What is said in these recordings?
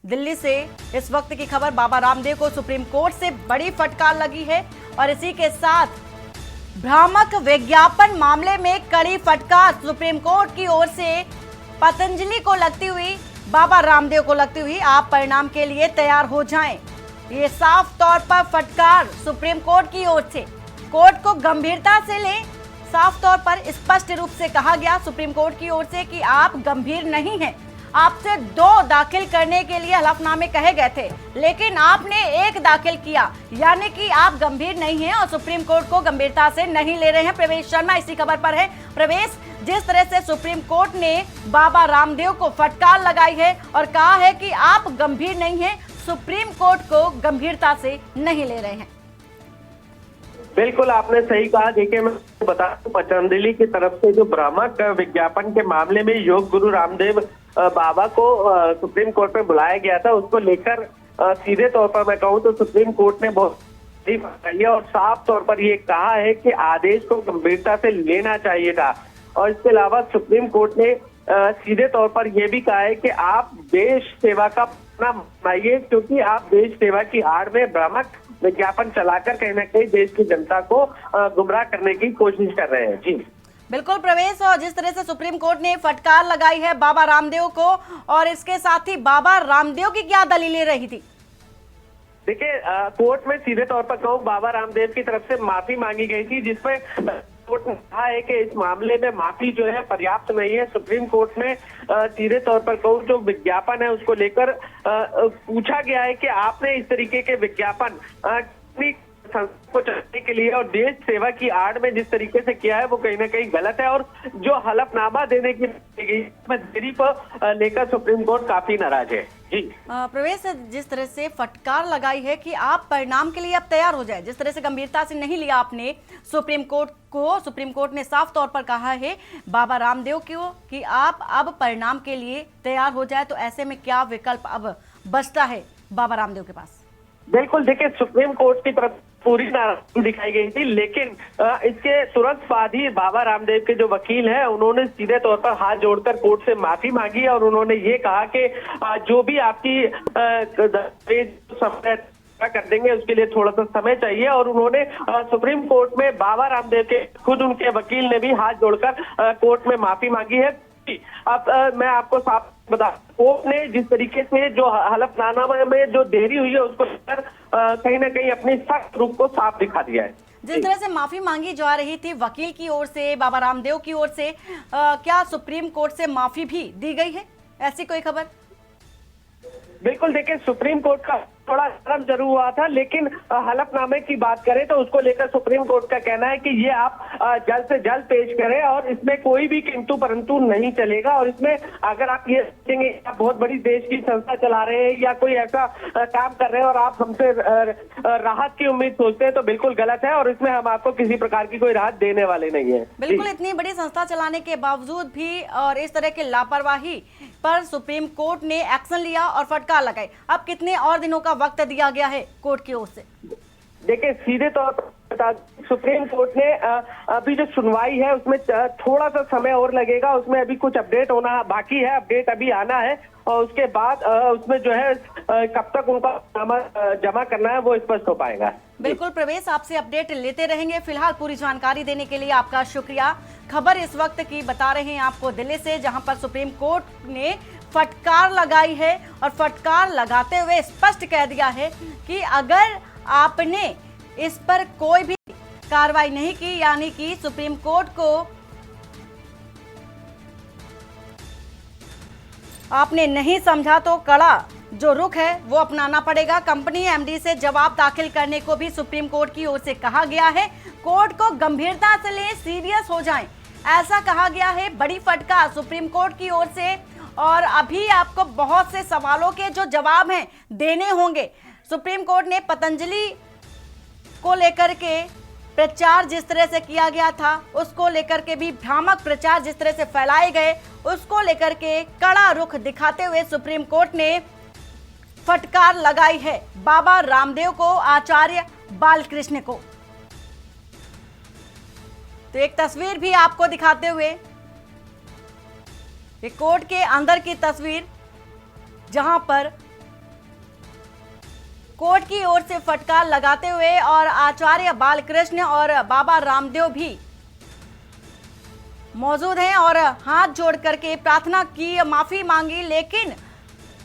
दिल्ली से इस वक्त की खबर, बाबा रामदेव को सुप्रीम कोर्ट से बड़ी फटकार लगी है और इसी के साथ भ्रामक विज्ञापन मामले में कड़ी फटकार सुप्रीम कोर्ट की ओर से पतंजलि को लगती हुई, बाबा रामदेव को लगती हुई। आप परिणाम के लिए तैयार हो जाएं। ये साफ तौर पर फटकार सुप्रीम कोर्ट की ओर से, कोर्ट को गंभीरता से लें। साफ तौर पर स्पष्ट रूप से कहा गया सुप्रीम कोर्ट की ओर से कि आप गंभीर नहीं हैं। आपसे 2 दाखिल करने के लिए हलफनामे कहे गए थे, लेकिन आपने 1 दाखिल किया, यानी कि आप गंभीर नहीं हैं और सुप्रीम कोर्ट को गंभीरता से नहीं ले रहे हैं। प्रवेश शर्मा इसी खबर पर है। प्रवेश, जिस तरह से सुप्रीम कोर्ट ने बाबा रामदेव को फटकार लगाई है और कहा है कि आप गंभीर नहीं हैं, सुप्रीम कोर्ट को गंभीरता से नहीं ले रहे हैं। बिल्कुल, आपने सही कहा। देखिए, मैं बता दूं, पतंजलि की तरफ से जो भ्रामक विज्ञापन के मामले में योग गुरु रामदेव बाबा को सुप्रीम कोर्ट में बुलाया गया था, उसको लेकर सीधे तौर पर मैं कहूँ तो सुप्रीम कोर्ट ने बहुत और साफ तौर पर ये कहा है कि आदेश को गंभीरता से लेना चाहिए था। और इसके अलावा सुप्रीम कोर्ट ने सीधे तौर पर यह भी कहा है कि आप देश सेवा का अपना बनाइए, क्योंकि आप देश सेवा की आड़ में भ्रामक विज्ञापन चलाकर कहीं ना कहीं देश की जनता को गुमराह करने की कोशिश कर रहे हैं। जी बिल्कुल प्रवेश, और जिस तरह से सुप्रीम कोर्ट ने फटकार लगाई है बाबा रामदेव को, और इसके साथ ही बाबा रामदेव की क्या दलीलें रही थी? देखिए, कोर्ट में सीधे तौर पर कहूँ, बाबा रामदेव की तरफ से माफी मांगी गई थी, जिसमें कोर्ट ने कहा है कि इस मामले में माफी जो है पर्याप्त नहीं है। सुप्रीम कोर्ट में सीधे तौर पर कहूँ जो विज्ञापन है उसको लेकर पूछा गया है कि आपने इस तरीके के विज्ञापन संस्था को चलाने के लिए और देश सेवा की आड़ में जिस तरीके से किया है वो कहीं ना कहीं गलत है। और जो हलफनामा देने की देरी पर लेकर सुप्रीम कोर्ट काफी नाराज है। जी प्रवेश, जिस तरह से फटकार लगाई है कि आप परिणाम के लिए अब तैयार हो जाए, जिस तरह से गंभीरता से नहीं लिया आपने सुप्रीम कोर्ट को, सुप्रीम कोर्ट ने साफ तौर पर कहा है बाबा रामदेव को कि आप अब परिणाम के लिए तैयार हो जाए, तो ऐसे में क्या विकल्प अब बचता है बाबा रामदेव के पास? बिल्कुल, देखिए, सुप्रीम कोर्ट की तरफ पूरी नाराजगी दिखाई गई थी, लेकिन इसके तुरंत बाद ही बाबा रामदेव के जो वकील हैं उन्होंने सीधे तौर पर हाथ जोड़कर कोर्ट से माफी मांगी और उन्होंने ये कहा कि जो भी आपकी समय कर देंगे उसके लिए थोड़ा सा समय चाहिए। और उन्होंने सुप्रीम कोर्ट में बाबा रामदेव के खुद उनके वकील ने भी हाथ जोड़कर कोर्ट में माफी मांगी है। अब मैं आपको साफ बता, कोर्ट ने जिस तरीके से जो हलफनामा में जो देरी हुई है उसको कहीं ना कहीं अपनी सख्त रूप को साफ दिखा दिया है। जिस तरह से माफी मांगी जा रही थी वकील की ओर से, बाबा रामदेव की ओर से, क्या सुप्रीम कोर्ट से माफी भी दी गई है? ऐसी कोई खबर? बिल्कुल, देखिए, सुप्रीम कोर्ट का थोड़ा शर्म जरूर हुआ था, लेकिन हलफनामे की बात करें तो उसको लेकर सुप्रीम कोर्ट का कहना है कि ये आप जल्द से जल्द पेश करें और इसमें कोई भी किंतु परंतु नहीं चलेगा। और इसमें अगर आप ये सोचेंगे आप बहुत बड़ी देश की संस्था चला रहे हैं या कोई ऐसा काम कर रहे हैं और आप हमसे राहत की उम्मीद सोचते हैं तो बिल्कुल गलत है, और इसमें हम आपको किसी प्रकार की कोई राहत देने वाले नहीं है। बिल्कुल, इतनी बड़ी संस्था चलाने के बावजूद भी और इस तरह की लापरवाही पर सुप्रीम कोर्ट ने एक्शन लिया और फटकार लगाई। अब कितने और दिनों का वक्त दिया गया है कोर्ट की ओर से? देखिए, सीधे तौर पर सुप्रीम कोर्ट ने अभी जो सुनवाई है उसमें थोड़ा सा समय और लगेगा, उसमें अभी कुछ अपडेट होना बाकी है, अपडेट अभी आना है और उसके बाद उसमें जो है कब तक उनका जमा करना है वो स्पष्ट हो पाएगा। बिल्कुल प्रवेश, आपसे अपडेट लेते रहेंगे। फिलहाल पूरी जानकारी देने के लिए आपका शुक्रिया। खबर इस वक्त की बता रहे हैं आपको दिल्ली से, जहां पर सुप्रीम कोर्ट ने फटकार लगाई है और फटकार लगाते हुए स्पष्ट कह दिया है कि अगर आपने इस पर कोई भी कार्रवाई नहीं की, यानी कि सुप्रीम कोर्ट को आपने नहीं समझा, तो कड़ा जो रुख है वो अपनाना पड़ेगा। कंपनी एमडी से जवाब दाखिल करने को भी सुप्रीम कोर्ट की ओर से कहा गया है। कोर्ट को गंभीरता से लें, सीरियस हो जाएं, ऐसा कहा गया है। बड़ी फटकार सुप्रीम कोर्ट की ओर से, और अभी आपको बहुत से सवालों के जो जवाब हैं देने होंगे। सुप्रीम कोर्ट ने पतंजलि को लेकर के प्रचार जिस तरह से किया गया था, उसको लेकर के भी भ्रामक प्रचार जिस तरह से फैलाए गए, उसको लेकर के कड़ा रुख दिखाते हुए सुप्रीम कोर्ट ने फटकार लगाई है बाबा रामदेव को, आचार्य बालकृष्ण को। तो एक तस्वीर भी आपको दिखाते हुए, ये कोर्ट के अंदर की तस्वीर, जहां पर कोर्ट की ओर से फटकार लगाते हुए और आचार्य बालकृष्ण और बाबा रामदेव भी मौजूद हैं और हाथ जोड़ करके प्रार्थना की, माफी मांगी। लेकिन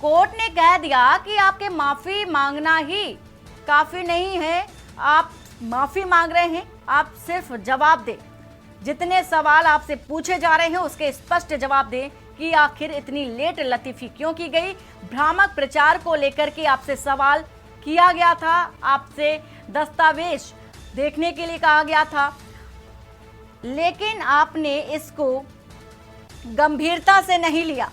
कोर्ट ने कह दिया कि आपके माफी मांगना ही काफी नहीं है, आप माफी मांग रहे हैं, आप सिर्फ जवाब दें, जितने सवाल आपसे पूछे जा रहे हैं उसके स्पष्ट जवाब दें कि आखिर इतनी लेट लतीफी क्यों की गई। भ्रामक प्रचार को लेकर के आपसे सवाल किया गया था, आपसे दस्तावेज देखने के लिए कहा गया था, लेकिन आपने इसको गंभीरता से नहीं लिया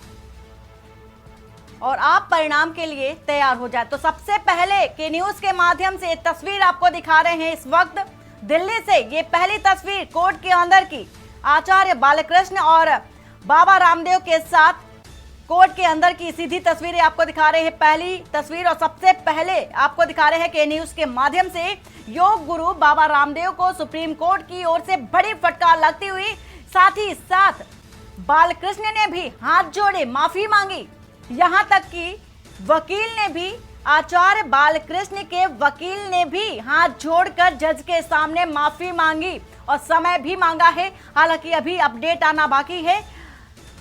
और आप परिणाम के लिए तैयार हो जाए। तो सबसे पहले के न्यूज के माध्यम से तस्वीर आपको दिखा रहे हैं इस वक्त दिल्ली से। ये पहली तस्वीर कोर्ट के अंदर की, आचार्य बालकृष्ण और बाबा रामदेव के साथ कोर्ट के अंदर की सीधी तस्वीरें आपको दिखा रहे हैं। पहली तस्वीर और सबसे पहले आपको दिखा रहे हैं के न्यूज के माध्यम से योग गुरु बाबा रामदेव को सुप्रीम कोर्ट की ओर से बड़ी फटकार लगती हुई, साथ ही साथ बालकृष्ण ने भी हाथ जोड़े, माफी मांगी। यहां तक कि वकील ने भी, आचार्य बालकृष्ण के वकील ने भी हाथ जोड़कर जज के सामने माफी मांगी और समय भी मांगा है। हालांकि अभी अपडेट आना बाकी है,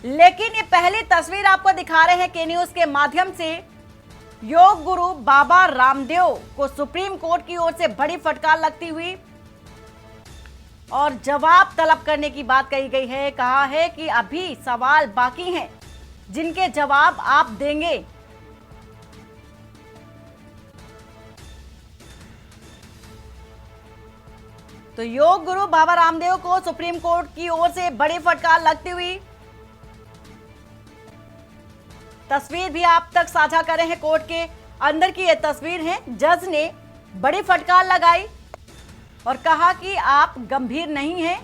लेकिन ये पहली तस्वीर आपको दिखा रहे हैं के न्यूज के माध्यम से। योग गुरु बाबा रामदेव को सुप्रीम कोर्ट की ओर से बड़ी फटकार लगती हुई और जवाब तलब करने की बात कही गई है। कहा है कि अभी सवाल बाकी हैं जिनके जवाब आप देंगे। तो योग गुरु बाबा रामदेव को सुप्रीम कोर्ट की ओर से बड़ी फटकार लगती हुई तस्वीर भी आप तक साझा कर रहे हैं। कोर्ट के अंदर की ये तस्वीर है। जज ने बड़ी फटकार लगाई और कहा कि आप गंभीर नहीं हैं,